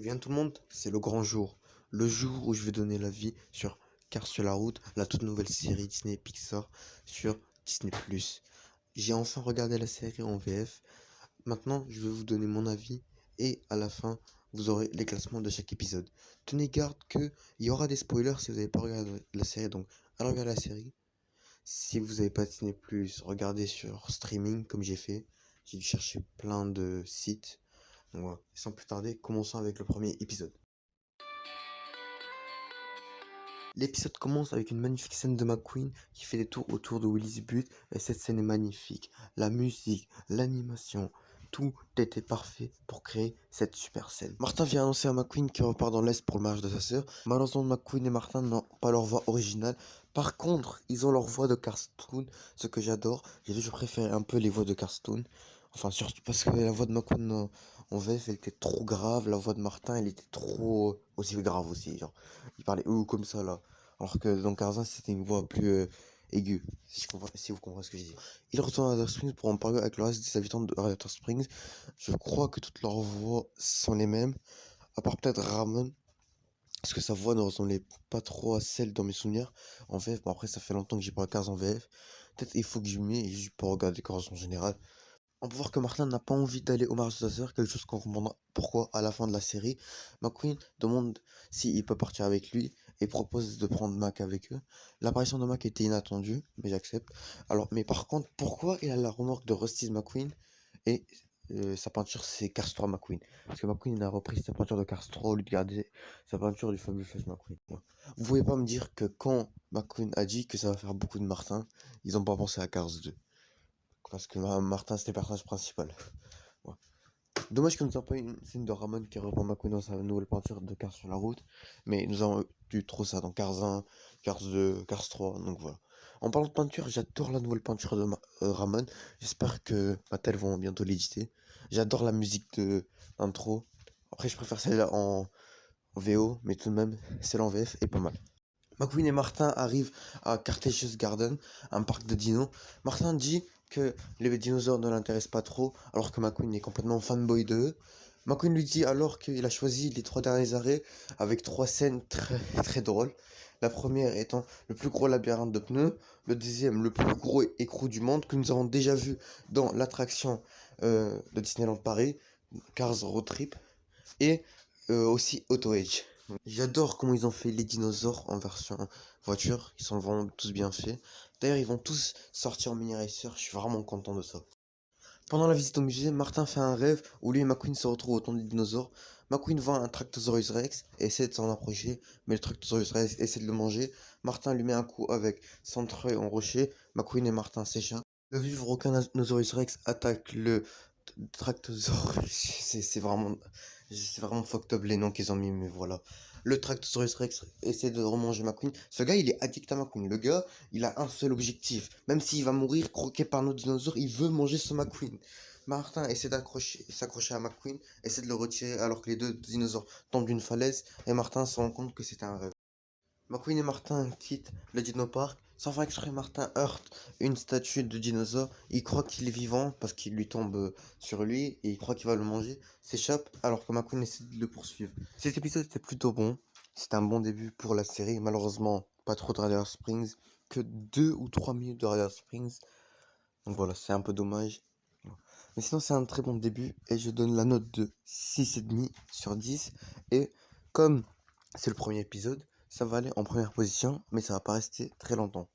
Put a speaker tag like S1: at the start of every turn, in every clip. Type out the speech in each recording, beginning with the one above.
S1: bien tout le monde, c'est le grand jour. Le jour où je vais donner l'avis sur Cars sur la route, la toute nouvelle série Disney Pixar sur Disney+. J'ai enfin regardé la série en VF. Maintenant, je vais vous donner mon avis et à la fin, vous aurez les classements de chaque épisode. Tenez garde que il y aura des spoilers si vous n'avez pas regardé la série, donc allez regarder la série. Si vous n'avez pas Disney+, regardez sur streaming comme j'ai fait. J'ai dû chercher plein de sites. Donc voilà. Sans plus tarder, commençons avec le premier épisode. L'épisode commence avec une magnifique scène de McQueen qui fait des tours autour de Willy's Butte et cette scène est magnifique. La musique, l'animation, tout était parfait pour créer cette super scène. Martin vient annoncer à McQueen qu'il repart dans l'Est pour le mariage de sa sœur. Malheureusement, McQueen et Martin n'ont pas leur voix originale. Par contre, ils ont leur voix de cartoon, ce que j'adore. J'ai toujours préféré un peu les voix de cartoon. Enfin, surtout parce que la voix de McQueen en VF, elle était trop grave. La voix de Martin, elle était trop aussi grave aussi. Genre, il parlait comme ça là. Alors que dans Tarzan, c'était une voix plus aiguë, si vous comprenez ce que je dis. Il retourne à Radiator Springs pour en parler avec le reste des habitants de Radiator Springs. Je crois que toutes leurs voix sont les mêmes, à part peut-être Ramon, parce que sa voix ne ressemblait pas trop à celle dans mes souvenirs en VF. Bon, après, ça fait longtemps que j'ai pas Tarzan en VF. Peut-être il faut que je mette juste pour regarder Tarzan en général. On peut voir que Martin n'a pas envie d'aller au mariage de sa sœur, quelque chose qu'on comprendra pourquoi à la fin de la série. McQueen demande s'il peut partir avec lui et propose de prendre Mac avec eux. L'apparition de Mac était inattendue, mais j'accepte. Alors, mais par contre, pourquoi il a la remorque de Rusty McQueen et sa peinture c'est Cars 3 McQueen? Parce que McQueen il a repris sa peinture de Cars 3 au lieu de garder sa peinture du Fabulous McQueen. Ouais. Vous pouvez pas me dire que quand McQueen a dit que ça va faire beaucoup de Martin, ils ont pas pensé à Cars 2. Parce que Martin c'était le personnage principal. Ouais. Dommage que nous n'avons pas une scène de Ramon qui reprend McQueen dans sa nouvelle peinture de Cars sur la route. Mais nous avons eu trop ça dans Cars 1, Cars 2, Cars 3. Donc voilà. En parlant de peinture, j'adore la nouvelle peinture de Ramon. J'espère que Mattel vont bientôt l'éditer. J'adore la musique de l'intro. Après, je préfère celle en VO, mais tout de même, celle en VF est pas mal. McQueen et Martin arrivent à Cretaceous Garden, un parc de dinos. Martin dit que les dinosaures ne l'intéressent pas trop, alors que McQueen est complètement fanboy d'eux. McQueen lui dit alors qu'il a choisi les 3 derniers arrêts avec 3 scènes très très drôles. La première étant le plus gros labyrinthe de pneus, le deuxième le plus gros écrou du monde que nous avons déjà vu dans l'attraction de Disneyland Paris, Cars Road Trip, et aussi Auto Age. J'adore comment ils ont fait les dinosaures en version voiture, ils sont vraiment tous bien faits. D'ailleurs, ils vont tous sortir en mini racer, je suis vraiment content de ça. Pendant la visite au musée, Martin fait un rêve où lui et McQueen se retrouvent au temps des dinosaures. McQueen voit un Tractosaurus Rex et essaie de s'en approcher, mais le Tractosaurus Rex essaie de le manger. Martin lui met un coup avec son treuil en rocher. McQueen et Martin s'échappent. Le vivre aucun Tyrannosaurus Rex attaque le Tractosaurus. C'est vraiment fucked up les noms qu'ils ont mis, mais voilà. Le Tractosaurus Rex essaie de remanger McQueen. Ce gars, il est addict à McQueen. Le gars, il a un seul objectif. Même s'il va mourir croqué par nos dinosaures, il veut manger ce McQueen. Martin essaie s'accrocher à McQueen, essaie de le retirer alors que les deux dinosaures tombent d'une falaise et Martin se rend compte que c'était un rêve. McQueen et Martin quittent le dinoparc. Sans faire exprès, Martin heurte une statue de dinosaure. Il croit qu'il est vivant parce qu'il lui tombe sur lui et il croit qu'il va le manger. S'échappe alors que McQueen essaie de le poursuivre. Cet épisode était plutôt bon. C'était un bon début pour la série. Malheureusement, pas trop de Radiator Springs. Que 2 ou 3 minutes de Radiator Springs. Donc voilà, c'est un peu dommage. Mais sinon, c'est un très bon début. Et je donne la note de 6,5 sur 10. Et comme c'est le premier épisode, ça va aller en première position, mais ça va pas rester très longtemps.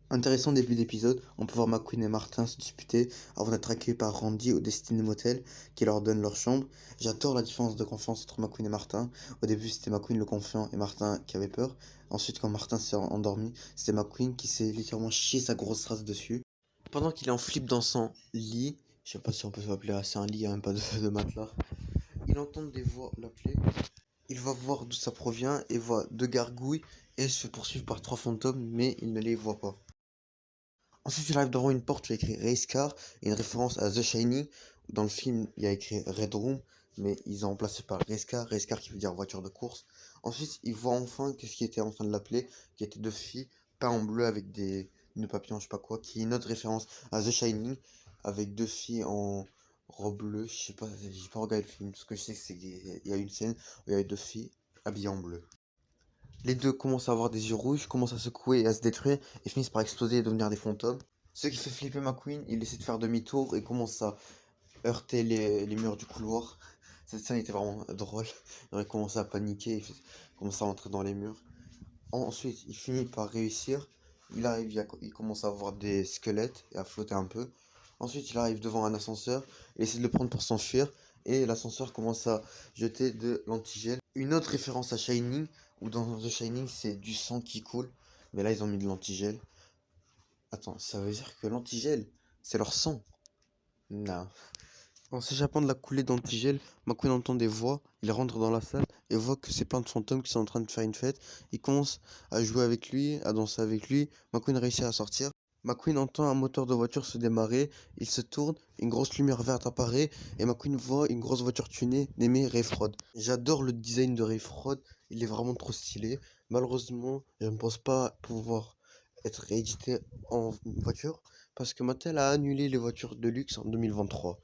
S1: Intéressant début d'épisode, on peut voir McQueen et Martin se disputer avant d'être accueillis par Randy au Destiny Motel qui leur donne leur chambre. J'adore la différence de confiance entre McQueen et Martin. Au début c'était McQueen le confiant et Martin qui avait peur. Ensuite quand Martin s'est endormi, c'était McQueen qui s'est littéralement chié sa grosse race dessus. Pendant qu'il est en flip dans son lit, je sais pas si on peut s'appeler ça un lit, il n'y a même pas de matelas, il entend des voix l'appeler. Il va voir d'où ça provient et voit 2 gargouilles et se fait poursuivre par 3 fantômes, mais il ne les voit pas. Ensuite, il arrive devant une porte où il y a écrit Race Car, une référence à The Shining. Dans le film, il y a écrit Red Room, mais ils ont remplacé par Race Car qui veut dire voiture de course. Ensuite, il voit enfin qu'est-ce qui était en train de l'appeler, qui étaient 2 filles peintes en bleu avec des nœuds papillons, je sais pas quoi, qui est une autre référence à The Shining, avec 2 filles robe bleue, je sais pas, j'ai pas regardé le film. Ce que je sais, c'est qu'il y a une scène où il y a deux filles habillées en bleu. Les deux commencent à avoir des yeux rouges, commencent à secouer et à se détruire, et finissent par exploser et devenir des fantômes. Ce qui fait flipper McQueen, il essaie de faire demi-tour et commence à heurter les murs du couloir. Cette scène était vraiment drôle. Il commence à paniquer, commence à entrer dans les murs. Ensuite, il finit par réussir. Il arrive, il commence à voir des squelettes et à flotter un peu. Ensuite, il arrive devant un ascenseur. Il essaie de le prendre pour s'enfuir. Et l'ascenseur commence à jeter de l'antigel. Une autre référence à Shining, où dans The Shining, c'est du sang qui coule. Mais là, ils ont mis de l'antigel. Attends, ça veut dire que l'antigel, c'est leur sang? Non. En s'échappant de la coulée d'antigel, McQueen entend des voix, il rentre dans la salle et voit que c'est plein de fantômes qui sont en train de faire une fête. Il commence à jouer avec lui, à danser avec lui. McQueen réussit à sortir. McQueen entend un moteur de voiture se démarrer, il se tourne, une grosse lumière verte apparaît et McQueen voit une grosse voiture tunée nommée Rayfrod. J'adore le design de Rayfrod, il est vraiment trop stylé. Malheureusement, je ne pense pas pouvoir être réédité en voiture parce que Mattel a annulé les voitures de luxe en 2023.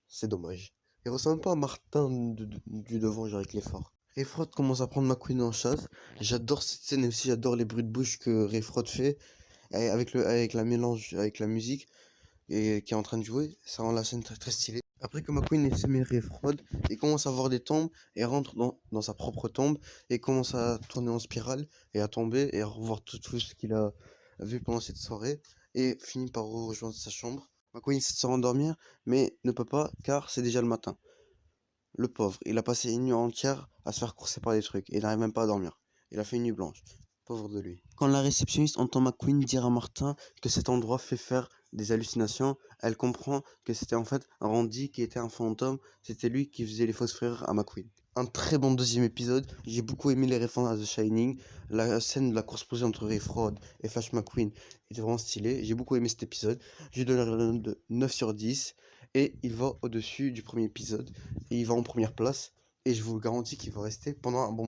S1: C'est dommage. Il ressemble pas à Martin du devant, genre avec les phares. Rayfrod commence à prendre McQueen en chasse. J'adore cette scène et aussi j'adore les bruits de bouche que Rayfrod fait avec la mélange, avec la musique et qui est en train de jouer. Ça rend la scène très très stylée. Après que McQueen ait semé Rayfrod, il commence à voir des tombes et rentre dans sa propre tombe et commence à tourner en spirale et à tomber et à revoir tout ce qu'il a vu pendant cette soirée et finit par rejoindre sa chambre. McQueen essaie de se rendormir, mais ne peut pas car c'est déjà le matin. Le pauvre, il a passé une nuit entière à se faire courser par des trucs et il n'arrive même pas à dormir. Il a fait une nuit blanche. Pauvre de lui. Quand la réceptionniste entend McQueen dire à Martin que cet endroit fait faire des hallucinations, elle comprend que c'était en fait Randy qui était un fantôme, c'était lui qui faisait les fausses frères à McQueen. Un très bon deuxième épisode, j'ai beaucoup aimé les références à The Shining, la scène de la course posée entre Rayfrod et Flash McQueen était vraiment stylée, j'ai beaucoup aimé cet épisode, j'ai donné la note de 9 sur 10 et il va au-dessus du premier épisode et il va en première place et je vous le garantis qu'il va rester pendant un bon.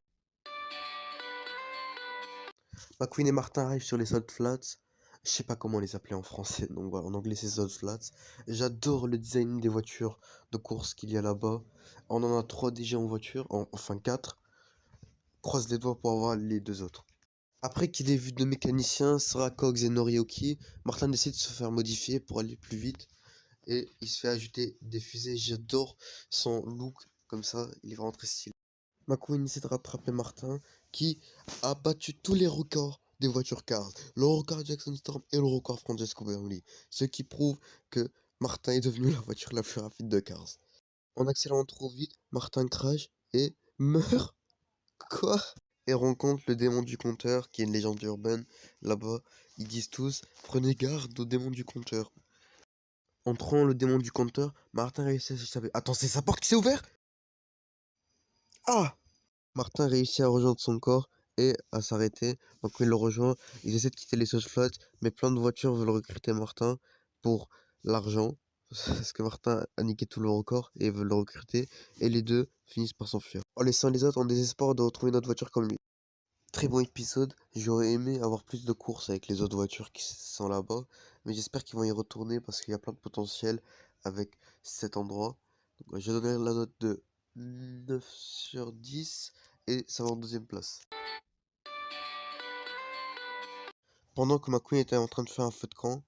S1: McQueen et Martin arrivent sur les Salt Flats. Je sais pas comment les appeler en français, donc voilà, en anglais c'est Salt Flats. J'adore le design des voitures de course qu'il y a là-bas. On en a 3 déjà en voiture, enfin 4. Croise les doigts pour avoir les 2 autres. Après qu'il ait vu deux mécaniciens, Sarah Cox et Norioki, Martin décide de se faire modifier pour aller plus vite. Et il se fait ajouter des fusées. J'adore son look comme ça, il est vraiment très stylé. McQueen essaie de rattraper Martin qui a battu tous les records des voitures Cars. Le record Jackson Storm et le record Francesco Bernoulli. Ce qui prouve que Martin est devenu la voiture la plus rapide de Cars. En accélérant trop vite, Martin crash et meurt. Quoi? Et rencontre le démon du compteur qui est une légende urbaine. Là-bas, ils disent tous prenez garde au démon du compteur. Entrant le démon du compteur, Martin réussit à s'échapper. Attends, c'est sa porte qui s'est ouverte? Ah! Martin réussit à rejoindre son corps et à s'arrêter. Donc il le rejoint. Ils essaient de quitter les Sauce Flats, mais plein de voitures veulent recruter Martin pour l'argent. Parce que Martin a niqué tout le record et veulent le recruter. Et les deux finissent par s'enfuir. En laissant les autres en désespoir de retrouver une autre voiture comme lui. Très bon épisode. J'aurais aimé avoir plus de courses avec les autres voitures qui sont là-bas. Mais j'espère qu'ils vont y retourner parce qu'il y a plein de potentiel avec cet endroit. Donc, je donnerai la note de 9 sur 10 et ça va en deuxième place. Pendant que McQueen était en train de faire un feu de camp,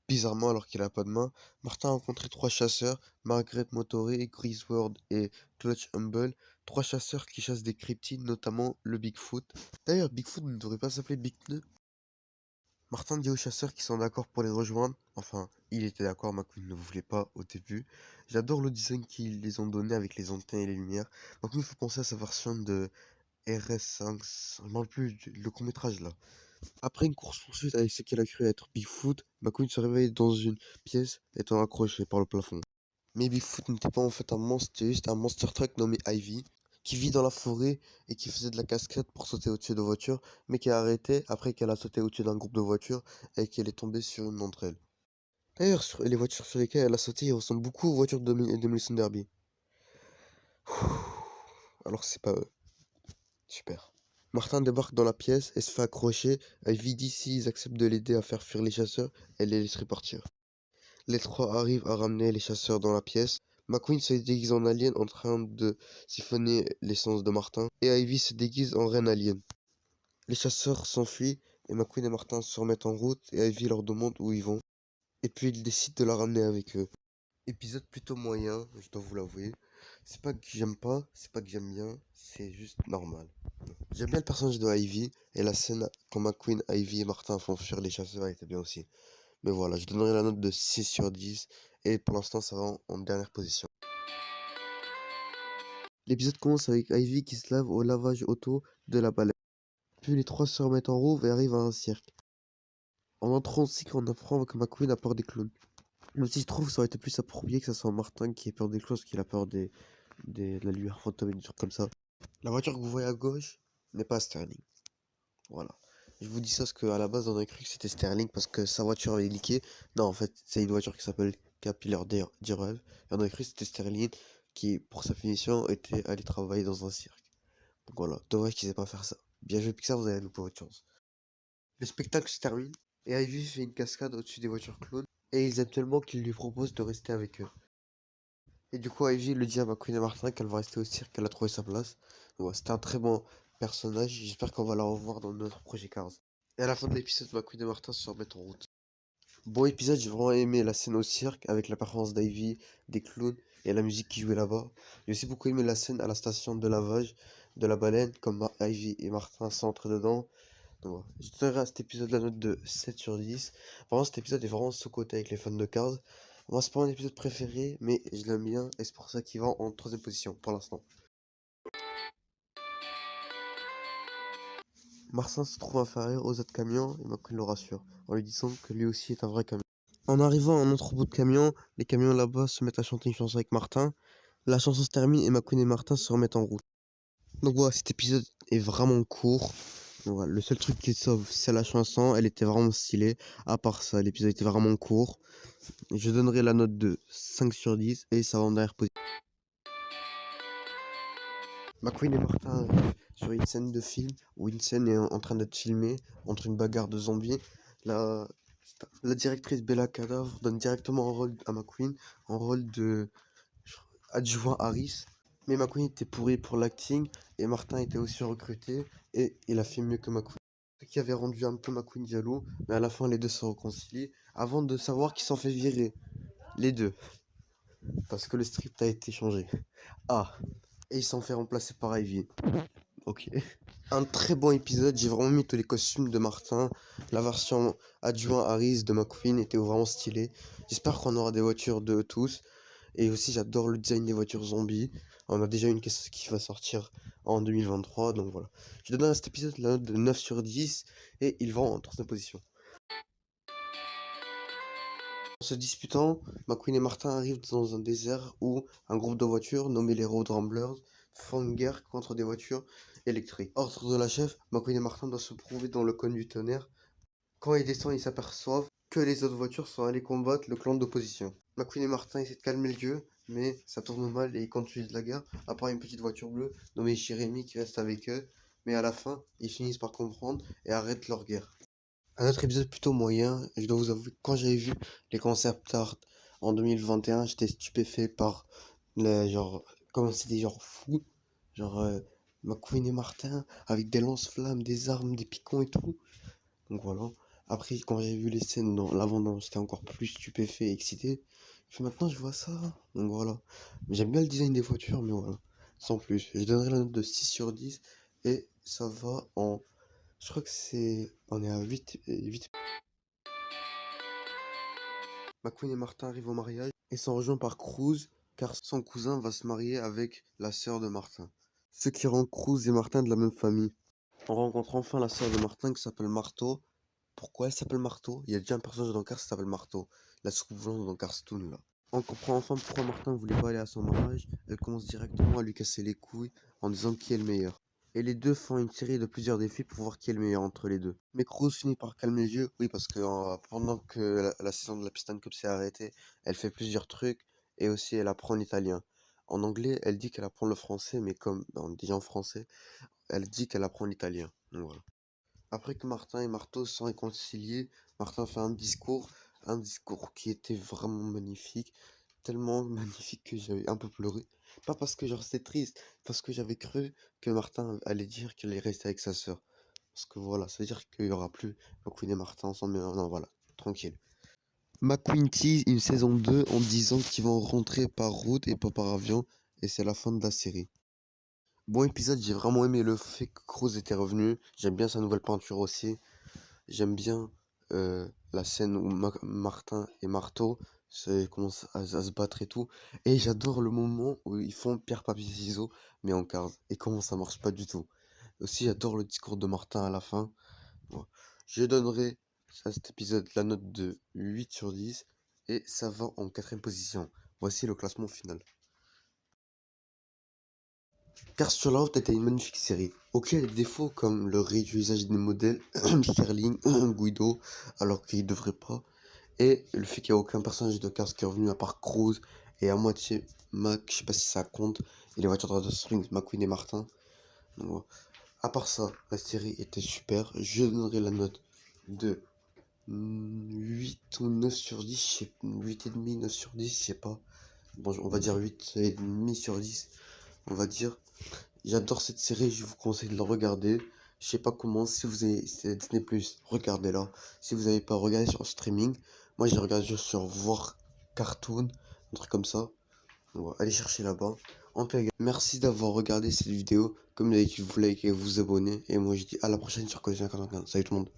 S1: bizarrement alors qu'il a pas de main, Martin a rencontré 3 chasseurs, Margaret Motoré, Griswold et Clutch Humble, 3 chasseurs qui chassent des cryptides, notamment le Bigfoot. D'ailleurs, Bigfoot ne devrait pas s'appeler Big Pneu. Martin dit aux chasseurs qu'ils sont d'accord pour les rejoindre. Enfin, il était d'accord, McQueen ne voulait pas au début. J'adore le design qu'ils les ont donné avec les antennes et les lumières. McQueen fait penser à sa version de RS5, je ne me rappelle plus le court-métrage là. Après une course-poursuite avec ce qu'il a cru être Bigfoot, McQueen se réveille dans une pièce étant accroché par le plafond. Mais Bigfoot n'était pas en fait un monstre, c'était juste un monster truck nommé Ivy, qui vit dans la forêt et qui faisait de la cascade pour sauter au-dessus de voitures, mais qui a arrêté après qu'elle a sauté au-dessus d'un groupe de voitures et qu'elle est tombée sur une d'entre elles. D'ailleurs, les voitures sur lesquelles elle a sauté ils ressemblent beaucoup aux voitures de Demolition Derby. Alors que c'est pas eux. Super. Martin débarque dans la pièce et se fait accrocher. Ivy dit s'ils acceptent de l'aider à faire fuir les chasseurs, elle les laisserait partir. Les trois arrivent à ramener les chasseurs dans la pièce. McQueen se déguise en alien en train de siphonner l'essence de Martin, et Ivy se déguise en reine alien. Les chasseurs s'enfuient, et McQueen et Martin se remettent en route, et Ivy leur demande où ils vont, et puis ils décident de la ramener avec eux. Épisode plutôt moyen, je dois vous l'avouer. C'est pas que j'aime pas, c'est pas que j'aime bien, c'est juste normal. J'aime bien le personnage de Ivy, et la scène quand McQueen, Ivy et Martin font fuir les chasseurs était bien aussi. Mais voilà, je donnerai la note de 6 sur 10, et pour l'instant ça va en dernière position. L'épisode commence avec Ivy qui se lave au lavage auto de la baleine. Puis les trois se remettent en route et arrivent à un cirque. En entrant au cirque, on apprend que McQueen a peur des clowns. Même si je trouve que ça aurait été plus approprié que ce soit Martin qui ait peur des clowns parce qu'il a peur de la lumière fantôme et des trucs comme ça. La voiture que vous voyez à gauche n'est pas Sterling. Voilà. Je vous dis ça parce qu'à la base on a cru que c'était Sterling parce que sa voiture avait leaké. Non, en fait, c'est une voiture qui s'appelle Capillaire d'Irrev. Et on a cru que c'était Sterling qui, pour sa finition, était allé travailler dans un cirque. Donc voilà, dommage qu'ils aient pas faire ça. Bien joué Pixar, vous avez loupé votre chance. Le spectacle se termine et Ivy fait une cascade au-dessus des voitures clowns et ils aiment tellement qu'ils lui proposent de rester avec eux. Et du coup, Ivy le dit à McQueen et Martin qu'elle va rester au cirque, qu'elle a trouvé sa place. Donc voilà, c'était un très bon personnage. J'espère qu'on va la revoir dans notre projet Cars. Et à la fin de l'épisode, McQueen et Martin se remettent en route. Bon épisode, j'ai vraiment aimé la scène au cirque avec la performance d'Ivy, des clowns et la musique qui jouait là-bas. J'ai aussi beaucoup aimé la scène à la station de lavage de la baleine, comme Ivy et Martin s'entrent dedans. Donc voilà. Je donnerai à cet épisode la note de 7 sur 10. Vraiment, cet épisode est vraiment sous-coté avec les fans de Cars. Moi, c'est pas mon épisode préféré, mais je l'aime bien et c'est pour ça qu'il va en troisième position pour l'instant. Martin se trouve inférieur aux autres camions et McQueen le rassure en lui disant que lui aussi est un vrai camion. En arrivant à un autre bout de camion, les camions là-bas se mettent à chanter une chanson avec Martin. La chanson se termine et McQueen et Martin se remettent en route. Donc voilà, cet épisode est vraiment court. Donc voilà, le seul truc qui sauve, c'est la chanson. Elle était vraiment stylée. À part ça, l'épisode était vraiment court. Je donnerai la note de 5 sur 10 et ça va en dernière position. McQueen et Martin arrivent sur une scène de film où une scène est en train d'être filmée entre une bagarre de zombies. La, la directrice Bella Cadavre donne directement un rôle à McQueen, un rôle de adjoint Harris. Mais McQueen était pourri pour l'acting et Martin était aussi recruté et il a fait mieux que McQueen. Ce qui avait rendu un peu McQueen jaloux, mais à la fin les deux se réconcilient avant de savoir qu'ils s'en fait virer. Les deux. Parce que le script a été changé. Ah. Et il s'en fait remplacer par Ivy. Ok. Un très bon épisode, j'ai vraiment mis tous les costumes de Martin. La version adjoint Harris de McQueen était vraiment stylée. J'espère qu'on aura des voitures de tous. Et aussi, j'adore le design des voitures zombies. On a déjà une qui va sortir en 2023, donc voilà. Je donne à cet épisode la note de 9 sur 10 et il va en troisième position. En se disputant, McQueen et Martin arrivent dans un désert où un groupe de voitures, nommé les Road Ramblers, font une guerre contre des voitures électriques. Ordre de la chef, McQueen et Martin doivent se prouver dans le cône du tonnerre. Quand ils descendent, ils s'aperçoivent que les autres voitures sont allées combattre le clan d'opposition. McQueen et Martin essaient de calmer le jeu, mais ça tourne mal et ils continuent la guerre, à part une petite voiture bleue nommée Jérémy qui reste avec eux. Mais à la fin, ils finissent par comprendre et arrêtent leur guerre. Un autre épisode plutôt moyen, je dois vous avouer, quand j'avais vu les concept art en 2021, j'étais stupéfait par le genre, comment c'était genre fou, genre McQueen et Martin avec des lance-flammes, des armes, des piquants et tout. Donc voilà. Après, quand j'ai vu les scènes dans l'avant, j'étais encore plus stupéfait et excité. Puis maintenant, je vois ça. Donc voilà. J'aime bien le design des voitures, mais voilà. Sans plus. Je donnerai la note de 6 sur 10 et ça va en. Je crois que c'est. On est à 8. McQueen et Martin arrivent au mariage et sont rejoints par Cruz car son cousin va se marier avec la sœur de Martin. Ce qui rend Cruz et Martin de la même famille. On rencontre enfin la sœur de Martin qui s'appelle Marteau. Pourquoi elle s'appelle Marteau? Il y a déjà un personnage dans Cars qui s'appelle Marteau. La soucoupe volante dans Carstoon là. On comprend enfin pourquoi Martin voulait pas aller à son mariage. Elle commence directement à lui casser les couilles en disant qui est le meilleur. Et les deux font une série de plusieurs défis pour voir qui est le meilleur entre les deux. Mais Cruz finit par calmer le jeu, oui, parce que pendant que la saison de la Piston Cup s'est arrêtée, elle fait plusieurs trucs et aussi elle apprend l'italien. En anglais, elle dit qu'elle apprend le français, mais comme on dit en français, elle dit qu'elle apprend l'italien. Donc voilà. Après que Martin et Marteau se sont réconciliés, Martin fait un discours qui était vraiment magnifique. tellement magnifique que j'avais un peu pleuré. Pas parce que genre c'était triste, parce que j'avais cru que Martin allait dire qu'il allait rester avec sa sœur. Parce que voilà, ça veut dire qu'il y aura plus McQueen et Martin ensemble, mais non, voilà, tranquille. McQueen tease une saison 2 en disant qu'ils vont rentrer par route et pas par avion, et c'est la fin de la série. Bon épisode, j'ai vraiment aimé le fait que Cruz était revenu. J'aime bien sa nouvelle peinture aussi. J'aime bien la scène où Martin et Marteau commencent à se battre et tout. Et j'adore le moment où ils font pierre, papier, ciseaux, mais en carte. Et comment ça marche pas du tout. Aussi, j'adore le discours de Martin à la fin. Bon. Je donnerai à cet épisode la note de 8 sur 10. Et ça va en quatrième position. Voici le classement final. Cars sur la route était une magnifique série. Ok, il y a des défauts comme le réutilisage des modèles Sterling, Guido, alors qu'il devrait pas. Et le fait qu'il n'y a aucun personnage de Cars qui est revenu à part Cruz et à moitié Mac, je sais pas si ça compte. Et les voitures de Springs, McQueen et Martin. Donc, voilà. À part ça, la série était super. Je donnerai la note de 8 ou 9 sur 10. Je sais, 8,5, 9 sur 10, je sais pas. Bon, on va dire 8,5 sur 10. On va dire. J'adore cette série, je vous conseille de la regarder. Je sais pas comment, si vous avez c'est Disney+, regardez-la. Si vous n'avez pas regardé sur streaming, moi j'ai regardé juste sur Voir Cartoon, un truc comme ça. Donc, allez chercher là-bas. En tout cas, merci d'avoir regardé cette vidéo. Comme d'habitude, vous likez et vous abonnez. Et moi je dis à la prochaine sur Collision 45. Salut tout le monde.